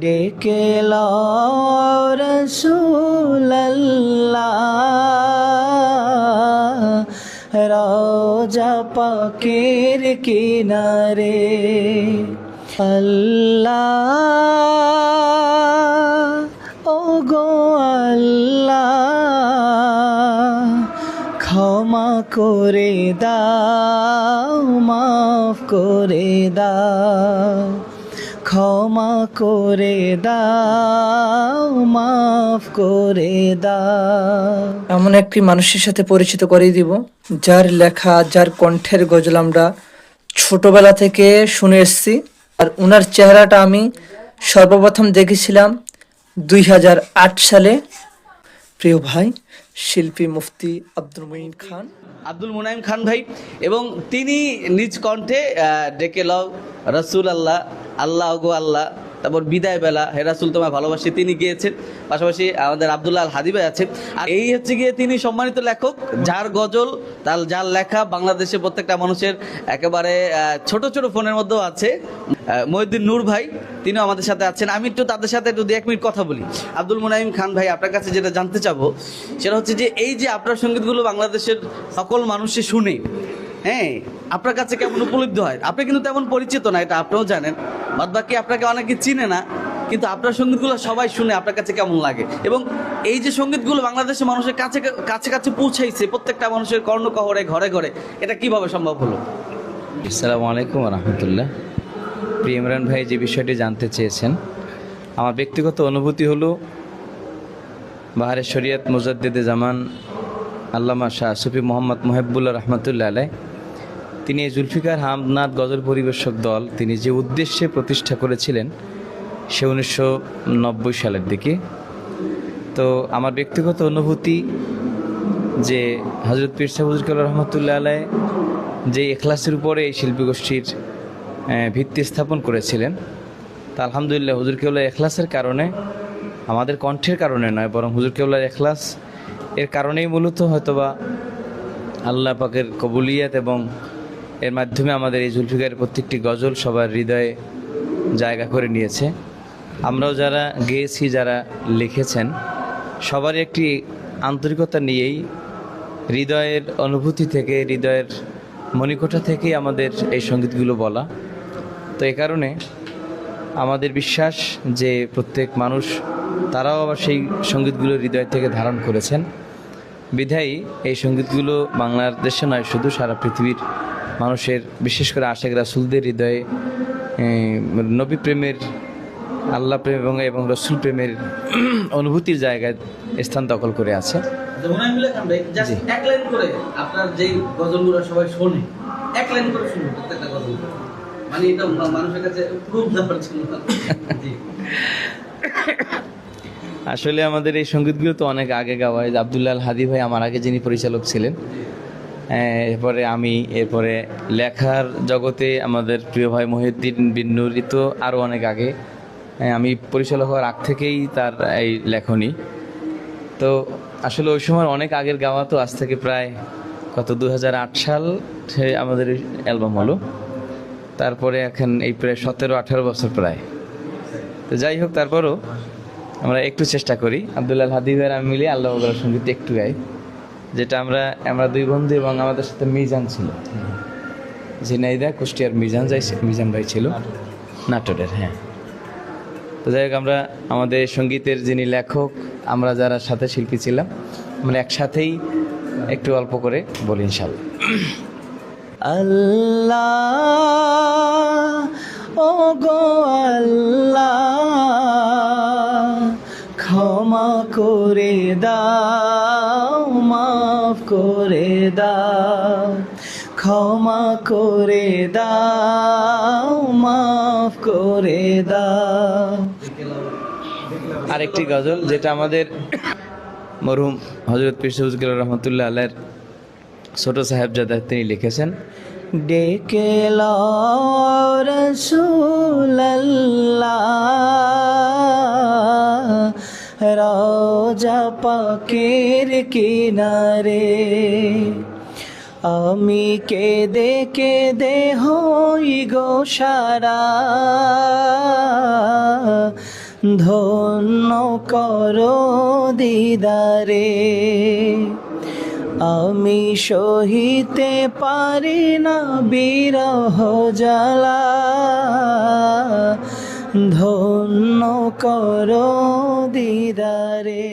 ডেকে লও রাসূলুল্লাহ রওজা পাকের কিনারে। আল্লাহ ও গো আল্লাহ ক্ষমা করে দাও, মাফ করে দাও, ক্ষমা করে দাও, মাফ করে দাও। এমন একটি মানুষের সাথে পরিচিত করিয়ে দিব যার লেখা, যার কণ্ঠের গজল আমরা ছোটবেলা থেকে শুনে এসেছি। আর ওনার চেহারাটা আমি সর্বপ্রথম দেখেছিলাম 2008 সালে। প্রিয় ভাই শিল্পী মুফতি আব্দুল মুঈন খান, আব্দুল মুনাইম খান ভাই, এবং তিনি নিজ কণ্ঠে ডেকে লও রসুল আল্লাহ, আল্লাহ গো আল্লাহ, তারপর বিদায় বেলা, হে রাসূল তোমায় ভালোবাসি, তিনি গিয়েছেন। পাশাপাশি আমাদের আব্দুল্লাহ আল হাদি ভাই আছে। আর এই হচ্ছে গিয়ে তিনি সম্মানিত লেখক, যার গজল, যার লেখা বাংলাদেশের প্রত্যেকটা মানুষের একেবারে ছোট ছোট ফোনের মধ্যেও আছে। মহিউদ্দিন নূর ভাই, তিনিও আমাদের সাথে আছেন। আমি একটু তাদের সাথে একটু 1 মিনিট কথা বলি। আব্দুল মুনাইম খান ভাই, আপনার কাছে যেটা জানতে চাবো সেটা হচ্ছে যে এই যে আপনার সঙ্গীতগুলো বাংলাদেশের সকল মানুষে শুনে, হ্যাঁ, আপনার কাছে কেমন উপলব্ধি হয়? আপনি কিন্তু তেমন পরিচিত না, এটা আপনিও জানেন, বাদ বাকি আপনাকে অনেকে চিনে না, কিন্তু আপনার সঙ্গীতগুলো সবাই শুনে, আপনার কাছে কেমন লাগে? এবং এই যে সঙ্গীতগুলো বাংলাদেশের মানুষের কাছে কাছে কাছে পৌঁছাইছে, প্রত্যেকটা মানুষের কর্ণকহরে, ঘরে ঘরে, এটা কিভাবে সম্ভব হলো? আসসালামু আলাইকুম রাহমাতুল্লাহ। প্রিয় ইমরান ভাই যে বিষয়টি জানতে চেয়েছেন, আমার ব্যক্তিগত অনুভূতি হলো বাহারে শরীয়ত মুজাদ্দিদে জামান আল্লামা শাহ সুফি মোহাম্মদ মুহিবুল্লাহ রহমতুল্লাহ আলাই, তিনি এই জুলফিকার হামদনাথ গজল পরিবেশক দল তিনি যে উদ্দেশ্যে প্রতিষ্ঠা করেছিলেন সে 1990 সালের দিকে। তো আমার ব্যক্তিগত অনুভূতি যে হযরত পীর সাহেব হুজুর কেবলা রহমতুল্লাহ আলাই যে ইখলাসের উপরে এই শিল্পী গোষ্ঠীর ভিত্তি স্থাপন করেছিলেন, তা আলহামদুলিল্লাহ হুজুর কেবলার ইখলাসের কারণে, আমাদের কণ্ঠের কারণে নয়, বরং হুজুর কেবলার ইখলাস এর কারণেই মূলত হয়তোবা আল্লাহ পাকের কবুলিয়াত এবং এর মাধ্যমে আমাদের এই জুলফিকারের প্রত্যেকটি গজল সবার হৃদয়ে জায়গা করে নিয়েছে। আমরাও যারা গেয়েছি, যারা লিখেছেন, সবারই একটি আন্তরিকতা নিয়েই, হৃদয়ের অনুভূতি থেকে, হৃদয়ের মণিকোঠা থেকেই আমাদের এই সঙ্গীতগুলো বলা। তো এই কারণে আমাদের বিশ্বাস যে প্রত্যেক মানুষ তারাও আবার সেই সঙ্গীতগুলো হৃদয় থেকে ধারণ করেছেন। বিধায়ী এই সঙ্গীতগুলো বাংলাদেশে নয়, শুধু সারা পৃথিবীর মানুষের, বিশেষ করে আশেক রাসূলদের হৃদয়ে নবী প্রেমের, আল্লাহ প্রেম এবং রসুল প্রেমের অনুভূতির জায়গায় স্থান দখল করে আছে। মুনাইমুল্লাহ খান ভাই, জাস্ট এক লাইন করে আপনার যেই গজলগুলো সবাই শোনে, এক লাইন করে শুনুন প্রত্যেকটা গজল, মানে এটা মানুষের কাছে খুব ব্যাপার ছিল। আসলে আমাদের এই সঙ্গীতগুলো তো অনেক আগে গাওয়া হয়। আব্দুল্লাহ আল হাদি ভাই আমার আগে যিনি পরিচালক ছিলেন, এরপরে আমি, এরপরে লেখার জগতে আমাদের প্রিয় ভাই মহিউদ্দিন বিন নূর, তো আরও অনেক আগে, আমি পরিচালক হওয়ার আগ থেকেই তার এই লেখনী। তো আসলে ওই সময় অনেক আগের গাওয়া, তো আজ থেকে প্রায় 2008 সাল আমাদের অ্যালবাম হলো। তারপরে এখন এই প্রায় 17-18 বছর প্রায়। তো যাই হোক, তারপরও আমরা একটু চেষ্টা করি, আব্দুল্লাহ হাদি ভাইয়ের আমি মিলে আল্লাহ ওয়ালার সঙ্গীত একটু গাই, যেটা আমরা দুই বন্ধু, এবং আমাদের সাথে মিজান ছিল, ঝিনাইদা কুষ্টিয়ার মিজান ভাই ছিল নাটোরের। হ্যাঁ, তো যাই হোক, আমরা আমাদের সঙ্গীতের যিনি লেখক, আমরা যারা সাথে শিল্পী ছিলাম, আমরা একসাথেই একটু অল্প করে বলি ইনশাআল্লাহ। আল্লাহ ও গো আল্লাহ ক্ষমা করে দাও, মাফ করে দাও, ক্ষমা করে দাও, মাফ করে দাও। আরেকটি গজল যেটা আমাদের মরহুম হযরত পীর সাহেব হুজুর কেবলা রহমতুল্লাহ আলাইহির ছোট সাহেবজাদা তিনি লিখেছেন, ডেকে লও রাসূলুল্লাহ রওজা পাকের কিনারে। আমি কেঁদে কেঁদে হই গো সারা, ধন্য করো দিদারে। আমি সহিতে পারি না বিরহ জ্বালা, ধন্য করো দিদারে।